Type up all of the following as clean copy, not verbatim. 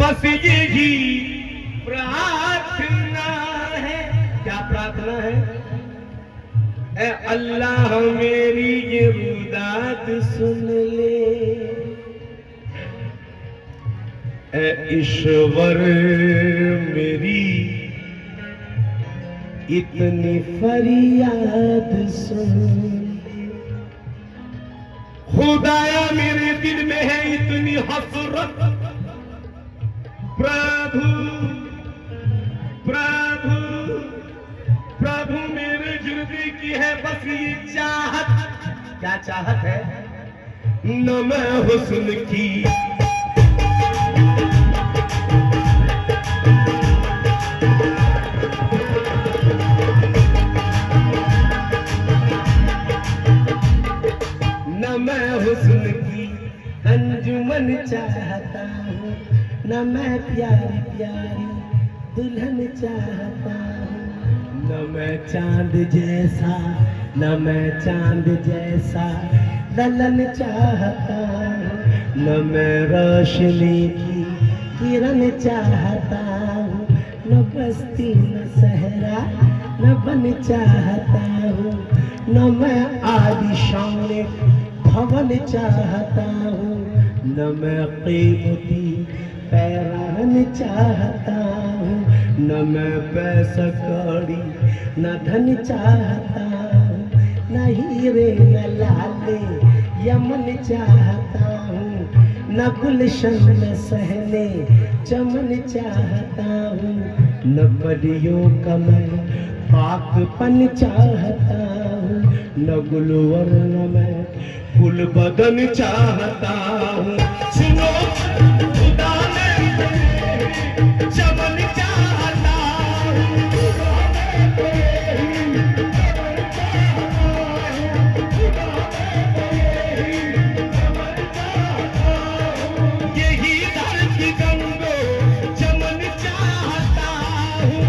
बस यही प्रार्थना है। क्या प्रार्थना है? ए अल्लाह मेरी ये रुदात सुन ले, ए ईश्वर मेरी इतनी फरियाद सुन ले। खुदाया मेरे दिल में है इतनी हसरत, प्रभु प्रभु प्रभु मेरे हृदय की है बस ये चाहत। क्या चाहत है? न मैं हुस्न की न मैं हुस्न की अंजुमन चाहता हूँ, न मैं प्यारी प्यारी दुल्हन चाहता हूँ, न मैं चांद जैसा न मैं चांद जैसा ललन चाहता हूँ, न मैं रोशनी की किरण चाहता हूँ, न बस्ती न सहरा न बन चाहता हूँ, न मैं आलिशान भवन चाहता हूँ, न मैं कीमती पैरान चाहता हूँ, न मैं पैसा कौड़ी न धन चाहता हूँ, न हीरे न लाले यमन चाहता हूँ, न गुलशन न सहने चमन चाहता हूँ, न परियों का मैं पाकपन चाहता हूँ, न गुलवर न मैं गुल बदन चाहता हूँ। सुनो खुदा ने चमन चाहता हूँ, यही धरती गंगो चमन चाहता हूँ।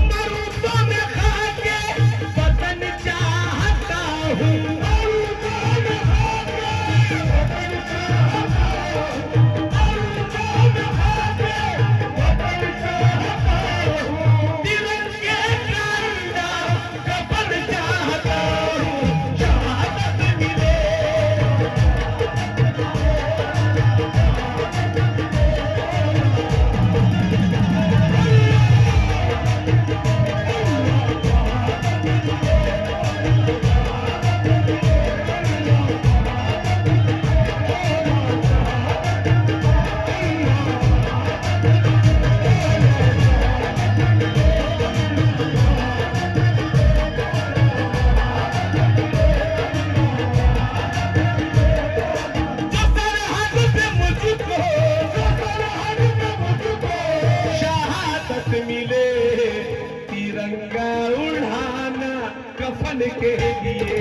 मरुभूमि में खाके वतन चाहता हूँ, तिरंगे का अंदर कफन चाहता हूँ। शहादत मिले जो सरहद पे मुझको शहादत मिले, तिरंगा उड़ाना कफन के लिए।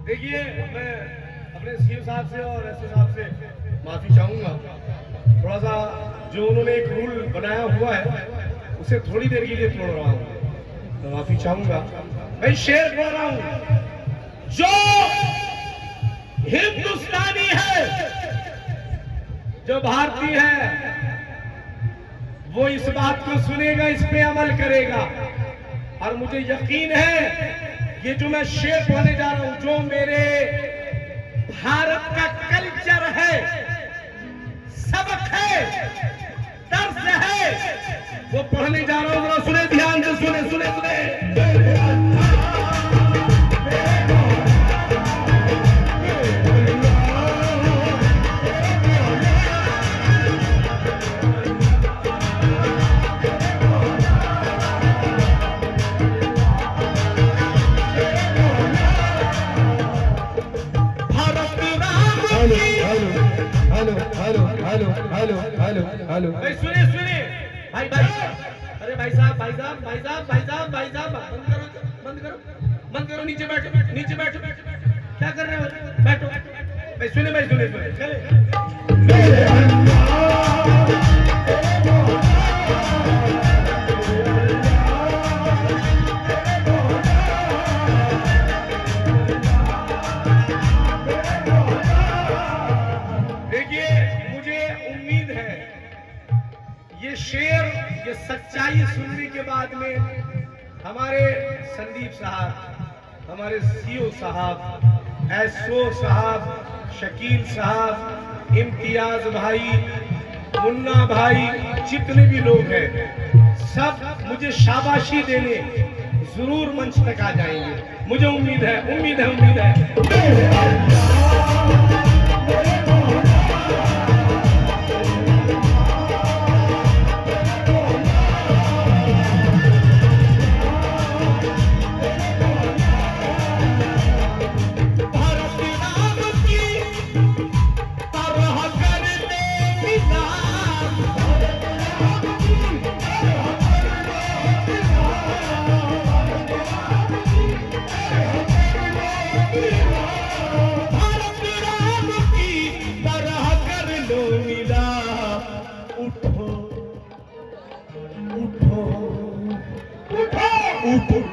देखिए मैं अपने सीएम साहब से और एसपी साहब से माफी चाहूंगा, थोड़ा सा जो उन्होंने एक रूल बनाया हुआ है उसे थोड़ी देर के लिए तोड़ रहा हूँ, तो माफी चाहूंगा। मैं शेर बोल रहा हूँ, जो हिंदुस्तानी है जो भारतीय है वो इस बात को सुनेगा, इस पे अमल करेगा। और मुझे यकीन है ये जो मैं शेर पढ़ने जा रहा हूं, जो मेरे भारत का कल्चर है, सबक है, दर्स है, वो पढ़ने जा रहा हूं। जरा सुने, ध्यान से सुने सुने सुने। Hello hello hello hello hello hello भाई सुनिए सुनिए भाई भाई, अरे भाई साहब भाई साहब भाई साहब भाई साहब भाई साहब, बंद करो बंद करो बंद करो, नीचे बैठो नीचे बैठो, क्या कर रहे हो, बैठो भाई, सुनिए भाई सुनिए सुनिए, चले शेर, ये सच्चाई सुनने के बाद में हमारे संदीप साहब, हमारे सीओ साहब, एसओ साहब, शकील साहब, इम्तियाज भाई, मुन्ना भाई, जितने भी लोग हैं सब मुझे शाबाशी देने जरूर मंच तक आ जाएंगे, मुझे उम्मीद है उम्मीद है उम्मीद है।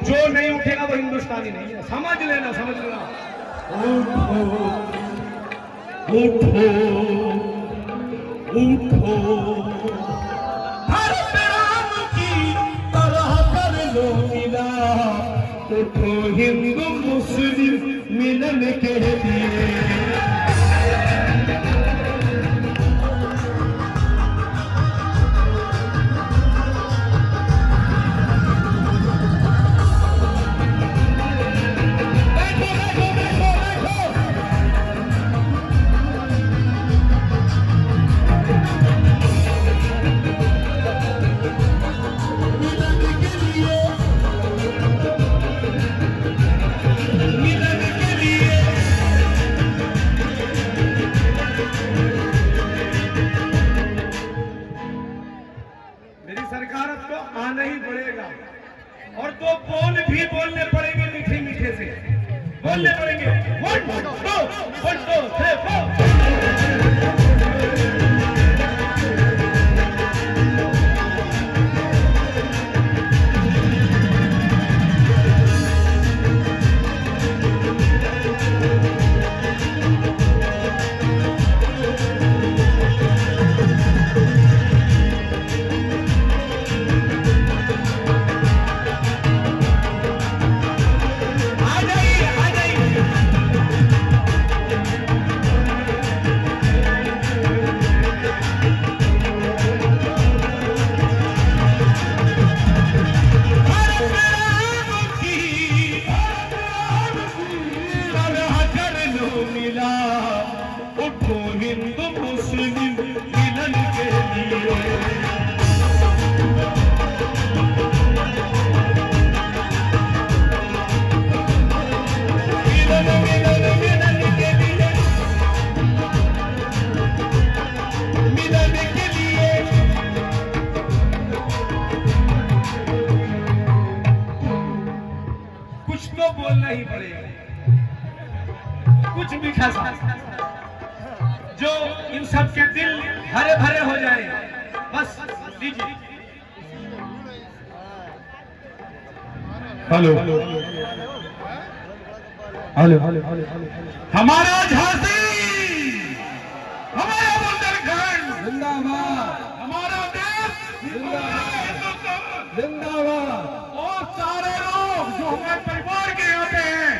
जो नहीं उठेगा वो हिंदुस्तानी नहीं है, समझ लेना समझ लेना। उठो उठो हर राम की तरह कर लो मिला, उठो हिंदू मुस्लिम मिलन के लिए। और दो बोल भी बोलने पड़ेंगे, मीठे मीठे से बोलने पड़ेंगे। 1 2 1 2 3 4। बोलना ही पड़ेगा कुछ मीठा सा, जो इन सब के दिल हरे भरे हो जाए। बस लीजिए। हेलो हेलो हमारा झांसी, हमारा बुंदेलखंड जिंदाबाद, हमारा देश जिंदाबाद जिंदाबाद। और सारे लोग जो हमारे परिवार के आते हैं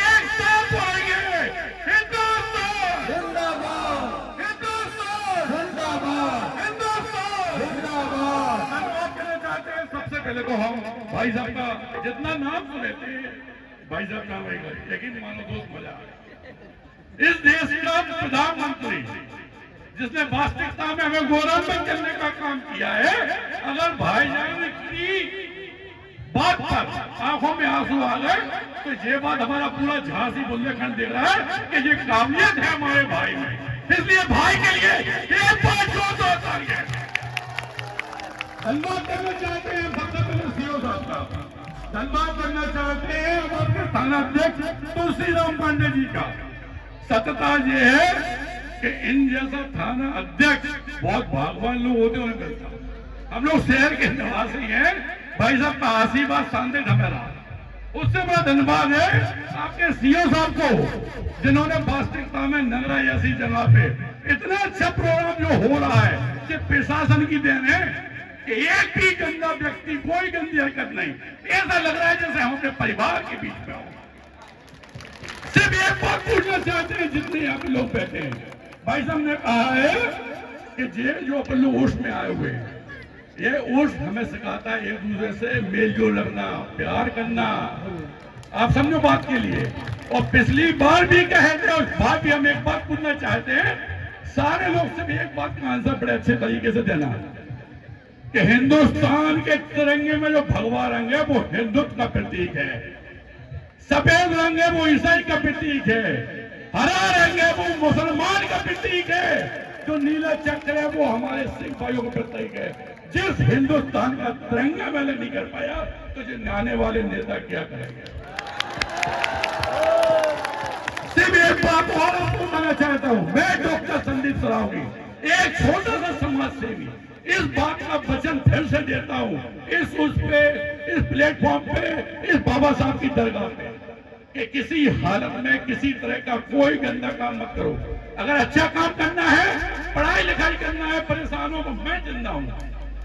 एक साथ बोलेंगे हिंदुस्तान जिंदाबाद हिंदुस्तान जिंदाबाद हिंदुस्तान जिंदाबाद। धन्यवाद कहना चाहते हैं। सबसे पहले तो हम भाई साहब का जितना नाम सुने थे भाई साहब नाम रहेगा, लेकिन मानो दोस्त मजा इस देश का प्रधानमंत्री जिसने वास्तविकता में हमें गौरवान्वित करने का काम किया है, अगर भाईजान की बात पर आंखों में आंसू आ गए तो ये बात हमारा पूरा झांसी बुंदेलखंड देख रहा है कि ये काबिलियत है हमारे भाई में। इसलिए भाई के लिए अंदाज ये है कि इन जैसा थाना अध्यक्ष बहुत भागवान लोग होते उन्हें मिलता। हम लोग शहर के निवासी हैं, भाई साहब का आशीर्वाद शांति धमेरा, उससे बड़ा धन्यवाद है आपके सीओ साहब को जिन्होंने वास्तविकता में नगरा जैसी जगह पे इतना अच्छा प्रोग्राम जो हो रहा है कि प्रशासन की देन है कि एक भी गंदा व्यक्ति, कोई गंदी हरकत नहीं, ऐसा लग रहा है जैसे हम अपने परिवार के बीच में हो। सिर्फ एक बात पूछना चाहते हैं जितने यहाँ पे लोग बैठे हैं, भाई साहब ने कहा है कि ये जो अपन लोग उर्स में आए हुए हैं, ये उर्स हमें सिखाता है एक दूसरे से मेल जोल रखना, प्यार करना। आप समझो बात के लिए। और पिछली बार भी कहे थे, उस बार भी हम एक बात पूछना चाहते हैं, सारे लोग से भी एक बात का आंसर बड़े अच्छे तरीके से देना कि हिंदुस्तान के तिरंगे में जो भगवा रंग है वो हिंदुत्व का प्रतीक है, सफेद रंग है वो ईसाई का प्रतीक है, हरा रंग है वो मुसलमान का प्रतीक है, जो नीला चक्र है वो हमारे सिख भाइयों का प्रतीक है। जिस हिंदुस्तान का तिरंगा मैंने नहीं कर पाया तो जो आने वाले नेता क्या करेंगे। सिर्फ एक बात और आपको बताना चाहता हूं, मैं डॉक्टर संदीप सरावगी, एक छोटा सा समाज सेवी, इस बात का वचन फिर से देता हूं इस प्लेटफॉर्म पे, इस बाबा साहब की दरगाह पे, कि किसी हालत में किसी तरह का कोई गंदा काम मत करो। अगर अच्छा काम करना है, पढ़ाई लिखाई करना है, परेशानों को मैं जिंदा हूं।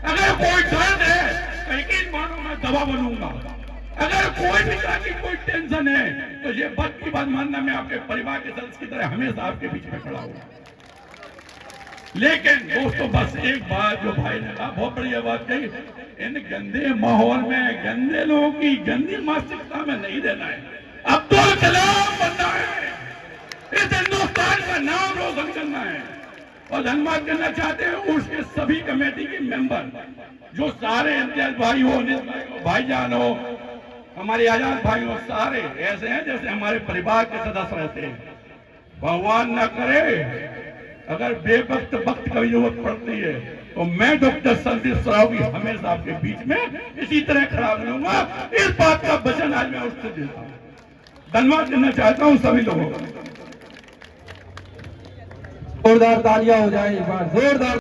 अगर कोई दर्द है तो यकीन मानो मैं दवा बनूंगा। अगर कोई भी तरह की कोई टेंशन है तो ये बात की बात मानना, मैं आपके परिवार के सदस्य की तरह हमेशा आपके बीच में खड़ा हूं। लेकिन दोस्तों बस एक बात जो भाई ने कहा, बहुत बढ़िया बात कही, इन गंदे माहौल में गंदे लोगों की गंदी मानसिकता में नहीं रहना है। अब्दुल कलाम बनना है, इस हिंदुस्तान का नाम रोशन करना है। और धन्यवाद करना चाहते हैं उसके सभी कमेटी के मेंबर, जो सारे इम्तियाज भाई हो, भाईजान हो, हमारे आजाद भाई हो, सारे ऐसे हैं जैसे हमारे परिवार के सदस्य रहते हैं। भगवान न करे अगर बेवक्त वक्त की जरूरत पड़ती है तो मैं डॉक्टर संदीप सरावगी हमेशा आपके बीच में इसी तरह खड़ा रहूंगा। इस बात का वचन आज मैं उससे देता हूं। धन्यवाद करना चाहता हूं सभी लोगों का। जोरदार तालियां हो जाए एक बार, जोरदार।